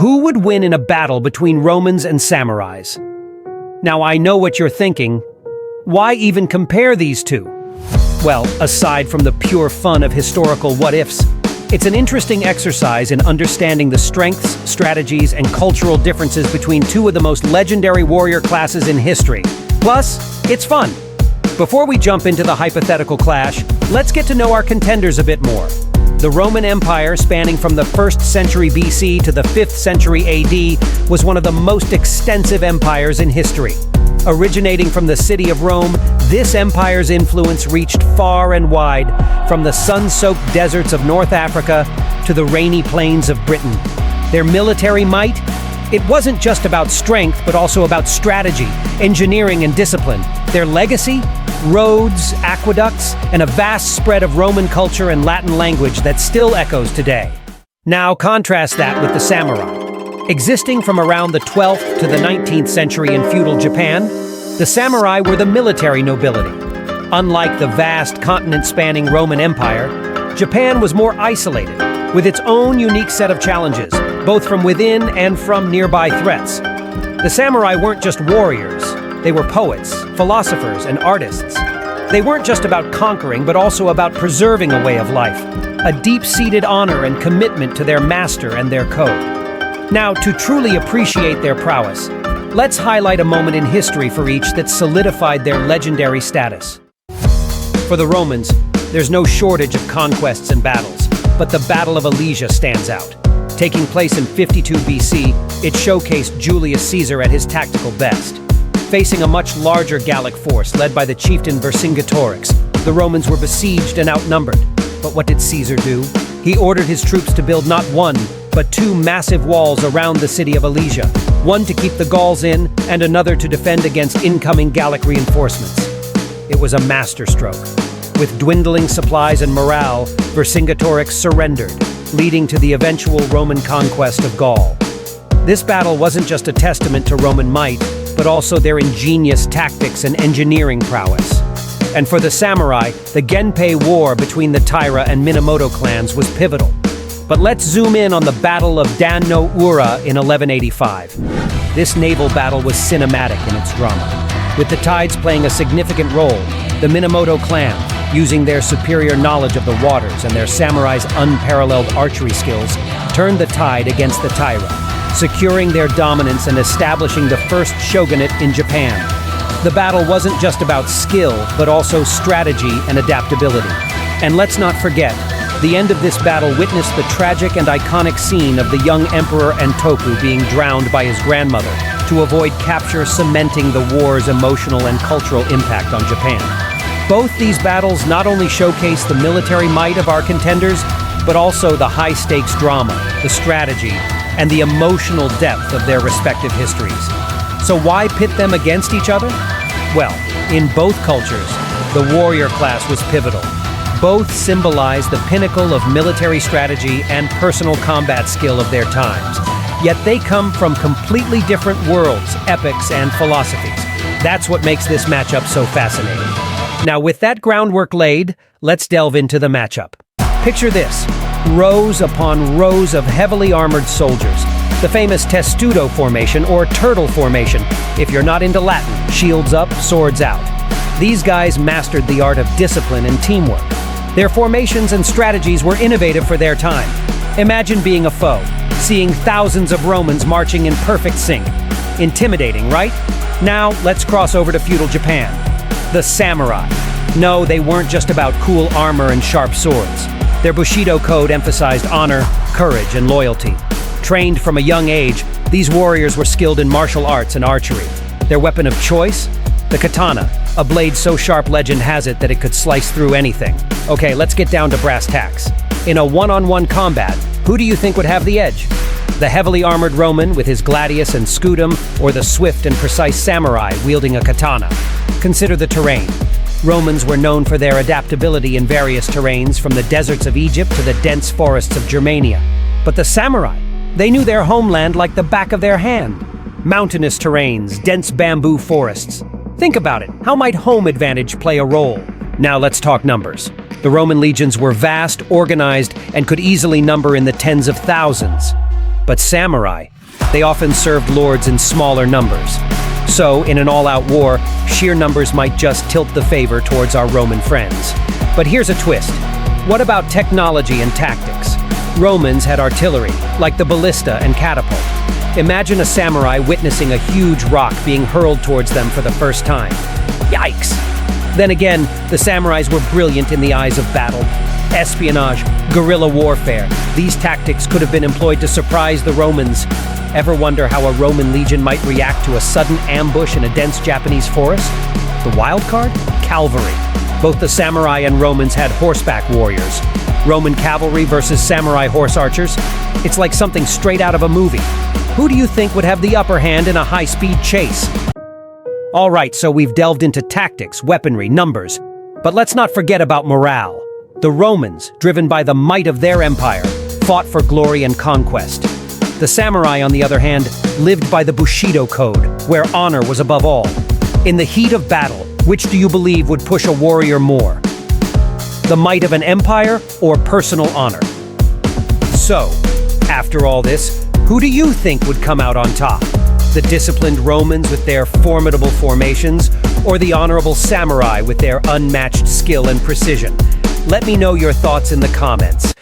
Who would win in a battle between Romans and samurais? Now, I know what you're thinking. Why even compare these two? Well, aside from the pure fun of historical what-ifs, it's an interesting exercise in understanding the strengths, strategies, and cultural differences between two of the most legendary warrior classes in history. Plus, it's fun. Before we jump into the hypothetical clash, let's get to know our contenders a bit more. The Roman Empire, spanning from the 1st century BC to the 5th century AD, was one of the most extensive empires in history. Originating from the city of Rome, this empire's influence reached far and wide, from the sun-soaked deserts of North Africa to the rainy plains of Britain. Their military might? It wasn't just about strength, but also about strategy, engineering, and discipline. Their legacy? Roads, aqueducts, and a vast spread of Roman culture and Latin language that still echoes today. Now contrast that with the samurai. Existing from around the 12th to the 19th century in feudal Japan, the samurai were the military nobility. Unlike the vast continent-spanning Roman Empire, Japan was more isolated, with its own unique set of challenges, both from within and from nearby threats. The samurai weren't just warriors. They were poets, philosophers, and artists. They weren't just about conquering, but also about preserving a way of life, a deep-seated honor and commitment to their master and their code. Now, to truly appreciate their prowess, let's highlight a moment in history for each that solidified their legendary status. For the Romans, there's no shortage of conquests and battles, but the Battle of Alesia stands out. Taking place in 52 BC, it showcased Julius Caesar at his tactical best. Facing a much larger Gallic force led by the chieftain Vercingetorix, the Romans were besieged and outnumbered. But what did Caesar do? He ordered his troops to build not one, but two massive walls around the city of Alesia, one to keep the Gauls in and another to defend against incoming Gallic reinforcements. It was a masterstroke. With dwindling supplies and morale, Vercingetorix surrendered, leading to the eventual Roman conquest of Gaul. This battle wasn't just a testament to Roman might, but also their ingenious tactics and engineering prowess. And for the samurai, the Genpei War between the Taira and Minamoto clans was pivotal. But let's zoom in on the Battle of Dan no Ura in 1185. This naval battle was cinematic in its drama, with the tides playing a significant role. The Minamoto clan, using their superior knowledge of the waters and their samurai's unparalleled archery skills, turned the tide against the Taira, securing their dominance and establishing the first shogunate in Japan. The battle wasn't just about skill, but also strategy and adaptability. And let's not forget, the end of this battle witnessed the tragic and iconic scene of the young Emperor Entoku being drowned by his grandmother to avoid capture, cementing the war's emotional and cultural impact on Japan. Both these battles not only showcase the military might of our contenders, but also the high-stakes drama, the strategy, and the emotional depth of their respective histories. So why pit them against each other? Well, in both cultures, the warrior class was pivotal. Both symbolize the pinnacle of military strategy and personal combat skill of their times. Yet they come from completely different worlds, epics, and philosophies. That's what makes this matchup so fascinating. Now, with that groundwork laid, let's delve into the matchup. Picture this: rows upon rows of heavily armored soldiers. The famous testudo formation, or turtle formation. If you're not into Latin, shields up, swords out. These guys mastered the art of discipline and teamwork. Their formations and strategies were innovative for their time. Imagine being a foe, seeing thousands of Romans marching in perfect sync. Intimidating, right? Now, let's cross over to feudal Japan. The samurai. No, they weren't just about cool armor and sharp swords. Their Bushido code emphasized honor, courage, and loyalty. Trained from a young age, these warriors were skilled in martial arts and archery. Their weapon of choice? The katana, a blade so sharp legend has it that it could slice through anything. Okay, let's get down to brass tacks. In a one-on-one combat, who do you think would have the edge? The heavily armored Roman with his gladius and scutum, or the swift and precise samurai wielding a katana? Consider the terrain. Romans were known for their adaptability in various terrains, from the deserts of Egypt to the dense forests of Germania. But the samurai, they knew their homeland like the back of their hand. Mountainous terrains, dense bamboo forests. Think about it. How might home advantage play a role? Now let's talk numbers. The Roman legions were vast, organized, and could easily number in the tens of thousands. But samurai, they often served lords in smaller numbers. So, in an all-out war, sheer numbers might just tilt the favor towards our Roman friends. But here's a twist. What about technology and tactics? Romans had artillery, like the ballista and catapult. Imagine a samurai witnessing a huge rock being hurled towards them for the first time. Yikes! Then again, the samurais were brilliant in the eyes of battle. Espionage, guerrilla warfare, these tactics could have been employed to surprise the Romans. Ever wonder how a Roman legion might react to a sudden ambush in a dense Japanese forest? The wild card? Cavalry. Both the samurai and Romans had horseback warriors. Roman cavalry versus samurai horse archers? It's like something straight out of a movie. Who do you think would have the upper hand in a high-speed chase? All right, so we've delved into tactics, weaponry, numbers. But let's not forget about morale. The Romans, driven by the might of their empire, fought for glory and conquest. The samurai, on the other hand, lived by the Bushido Code, where honor was above all. In the heat of battle, which do you believe would push a warrior more? The might of an empire or personal honor? So, after all this, who do you think would come out on top? The disciplined Romans with their formidable formations, or the honorable samurai with their unmatched skill and precision? Let me know your thoughts in the comments.